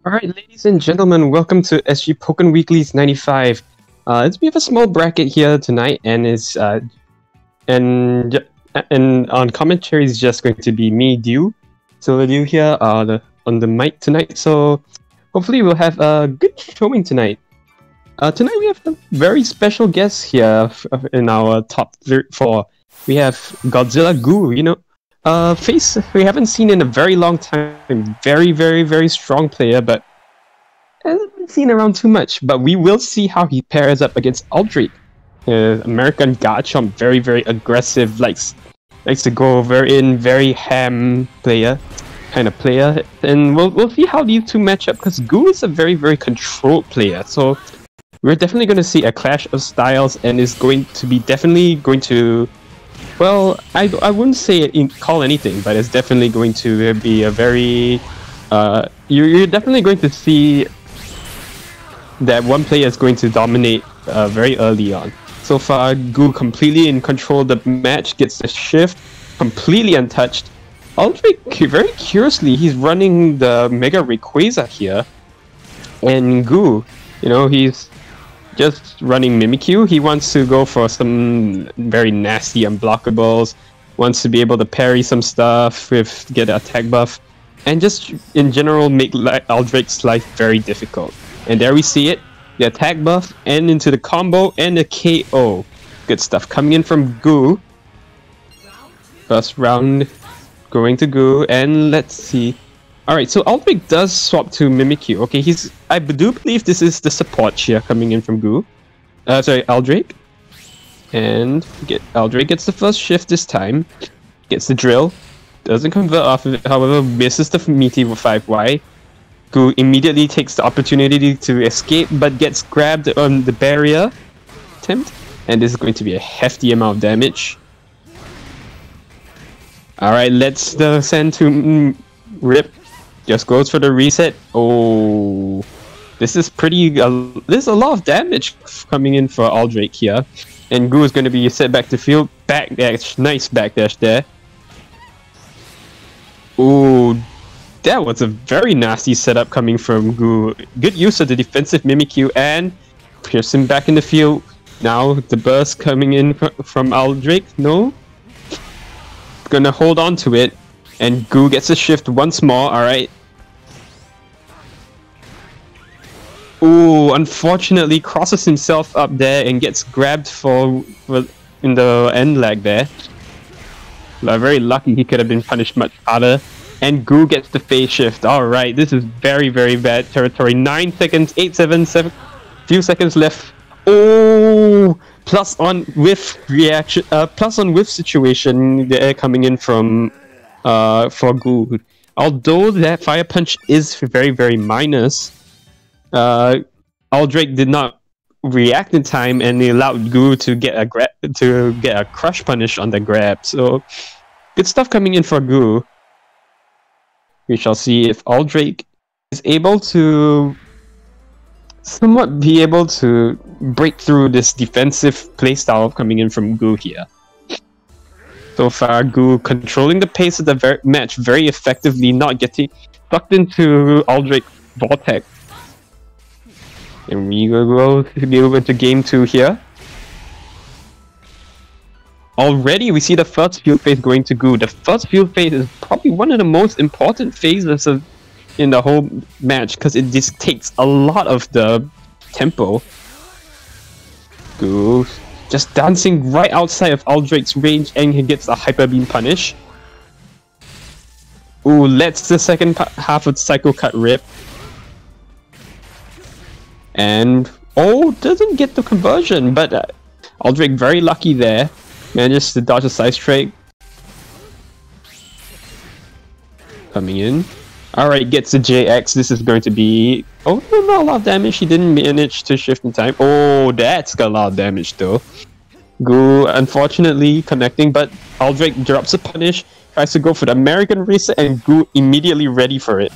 Alright, ladies and gentlemen, welcome to SG Pokken Weeklies 95. We have a small bracket here tonight, and and on commentary is just going to be me, Dew. So Dew here on the mic tonight. So hopefully we'll have a good showing tonight. Tonight we have a very special guest here in our top 4. We have Godzilla Goo, face we haven't seen in a very long time. Very strong player, but hasn't been seen around too much. But we will see how he pairs up against AuraAldrake. American Garchomp, very aggressive, likes to go very ham kind of player. And we'll see how these two match up, because Goo is a very controlled player. So we're definitely going to see a clash of styles, and is definitely going to. Well, I wouldn't say call anything, but it's definitely going to be a very... you're definitely going to see that one player is going to dominate very early on. So far, Goo completely in control of the match, gets the shift, completely untouched. AuraAldrake, very curiously, he's running the Mega Rayquaza here. And Goo, he's just running Mimikyu. He wants to go for some very nasty unblockables, wants to be able to parry some stuff, get an attack buff, and just in general make AuraAldrake's life very difficult. And there we see it, the attack buff, and into the combo, and the KO. Good stuff coming in from Goo. First round going to Goo, and let's see. Alright, so AuraAldrake does swap to Mimikyu. Okay, I do believe this is the support here coming in from Goo. AuraAldrake. And AuraAldrake gets the first shift this time. Gets the drill. Doesn't convert off of it, however, misses the Meaty with 5Y. Goo immediately takes the opportunity to escape, but gets grabbed on the barrier attempt. And this is going to be a hefty amount of damage. Alright, let's send to Rip. Just goes for the reset. Oh, this is there's a lot of damage coming in for AuraAldrake here, and Goo is going to be set back to field. Backdash, nice backdash there. Oh, that was a very nasty setup coming from Goo. Good use of the defensive Mimikyu, and pierce him back in the field. Now the burst coming in from AuraAldrake. No, gonna hold on to it. And Goo gets a shift once more, alright. Ooh, unfortunately crosses himself up there and gets grabbed in the end lag there. Very lucky, he could have been punished much harder. And Goo gets the phase shift. Alright, this is very bad territory. 9 seconds, 8, 7, few seconds left. Oh, plus on whiff reaction, plus on whiff situation there coming in from for Goo. Although that fire punch is very minus, AuraAldrake did not react in time, and he allowed Goo to get a crush punish on the grab. So good stuff coming in for Goo. We shall see if AuraAldrake is able to somewhat be able to break through this defensive playstyle coming in from Goo here. So far, Goo controlling the pace of the match very effectively, not getting sucked into AuraAldrake's vortex. And we will go into game 2 here. Already, we see the first field phase going to Goo. The first field phase is probably one of the most important phases in the whole match, because it just takes a lot of the tempo. Goo just dancing right outside of AuraAldrake's range, and he gets a Hyper Beam punish. Ooh, lets the second half of Psycho Cut rip. And, doesn't get the conversion, but AuraAldrake very lucky there. Manages to dodge a side strike. Coming in. Alright, gets the JX. This is going to be... Oh, not a lot of damage. He didn't manage to shift in time. Oh, that's got a lot of damage though. Goo, unfortunately, connecting, but AuraAldrake drops a punish. Tries to go for the American reset, and Goo immediately ready for it.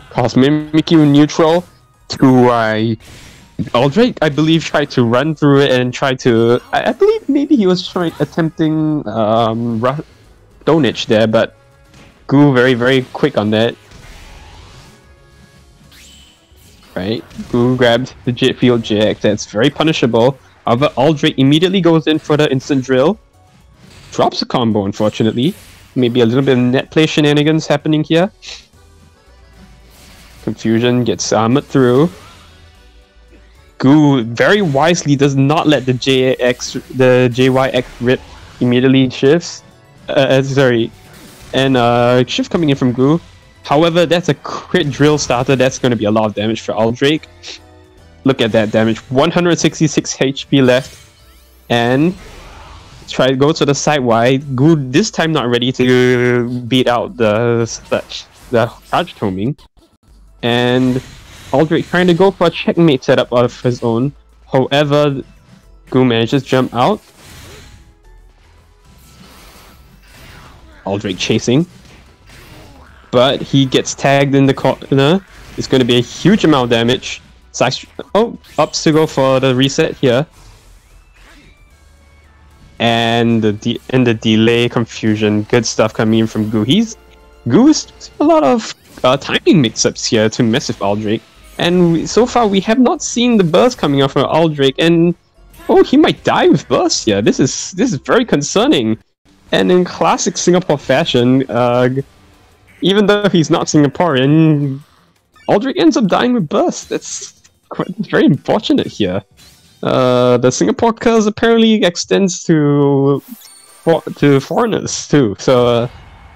Calls Mimikyu neutral. AuraAldrake, I believe, tried to run through it and try to... I believe maybe he was attempting Stonage there, but Goo very quick on that. Right, Goo grabbed the field JX, that's very punishable. However, Aldrake immediately goes in for the instant drill. Drops a combo, unfortunately. Maybe a little bit of net play shenanigans happening here. Confusion gets armored through. Goo very wisely does not let the JYX rip immediately shifts. Shift coming in from Goo. However, that's a crit drill starter. That's going to be a lot of damage for Aldrake. Look at that damage. 166 HP left. And try to go to the side wide. Goo this time not ready to beat out the charge toming. And Aldrake trying to go for a checkmate setup of his own. However, Goo manages to jump out. Aldrake chasing. But he gets tagged in the corner. It's going to be a huge amount of damage. Ups to go for the reset here. And the delay confusion. Good stuff coming in from Goo. Goo's a lot of timing mix-ups here to mess with Aldrake. And so far we have not seen the burst coming off from Aldrake. And he might die with burst here. This is very concerning. And in classic Singapore fashion, even though he's not Singaporean, Aldrake ends up dying with burst. That's very unfortunate here. The Singapore curse apparently extends to foreigners too, so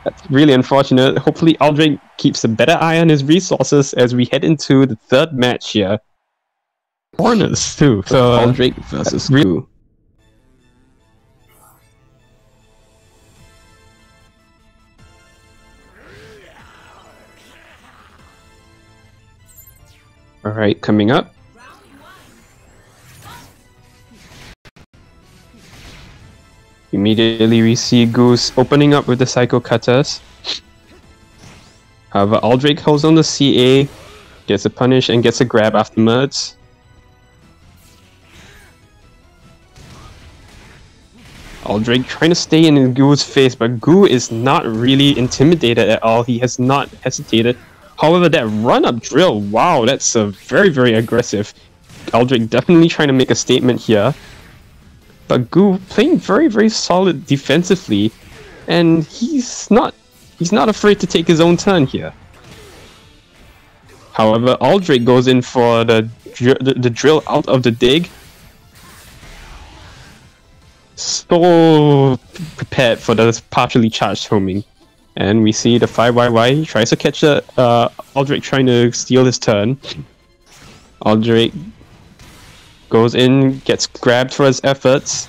that's really unfortunate. Hopefully Aldrake keeps a better eye on his resources as we head into the third match here. Foreigners too, so Aldrake versus Goo. Alright, coming up. Immediately we see Goose opening up with the Psycho Cutters. However, Aldrake holds on the CA, gets a punish and gets a grab afterwards. Aldrake trying to stay in Goo's face, but Goo is not really intimidated at all. He has not hesitated. However, that run-up drill, wow, that's very, very aggressive. Aldrake definitely trying to make a statement here. But Goo playing very, very solid defensively. And he's not afraid to take his own turn here. However, Aldrake goes in for the drill out of the dig. So prepared for the partially charged homing. And we see the 5YY, he tries to catch Aldrake trying to steal his turn. Aldrake goes in, gets grabbed for his efforts.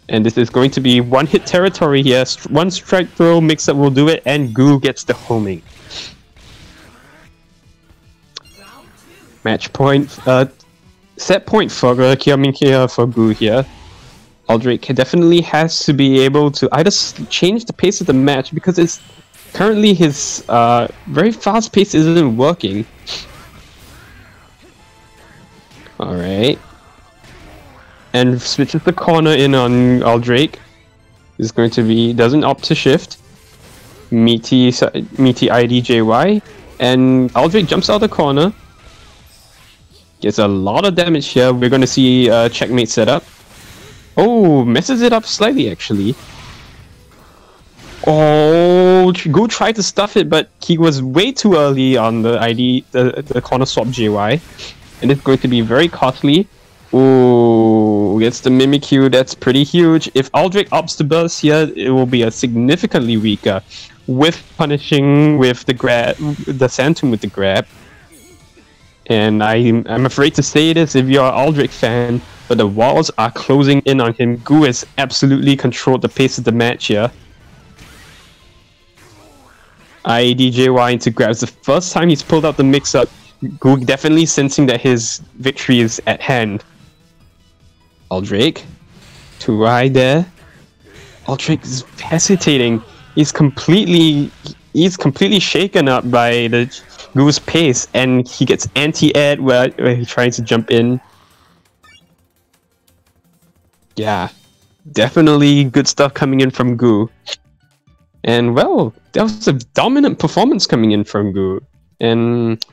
And this is going to be one-hit territory here. One strike throw mix-up will do it, and Goo gets the homing. Match point, set point for Goo here. Aldrake definitely has to be able to either change the pace of the match, because it's currently his very fast pace isn't working. Alright. And switches the corner in on Aldrake. Is going to be, doesn't opt to shift. Meaty IDJY. And Aldrake jumps out the corner. Gets a lot of damage here. We're going to see checkmate setup. Oh, messes it up slightly actually. Oh, Goo tried to stuff it, but he was way too early on the corner swap JY. And it's going to be very costly. Ooh, gets the Mimikyu, that's pretty huge. If Aldrake opts to burst here, it will be a significantly weaker. With punishing with the grab, the Santum with the grab. And I'm afraid to say this if you're an Aldrake fan, but the walls are closing in on him. Goo has absolutely controlled the pace of the match here. IEDJY into grabs. The first time he's pulled out the mix-up, Goo definitely sensing that his victory is at hand. Aldrake, to ride there. Aldrake is hesitating. He's completely shaken up by the Goo's pace, and he gets anti-air where he tries to jump in. Yeah, definitely good stuff coming in from Goo. And well, that was a dominant performance coming in from Goo. And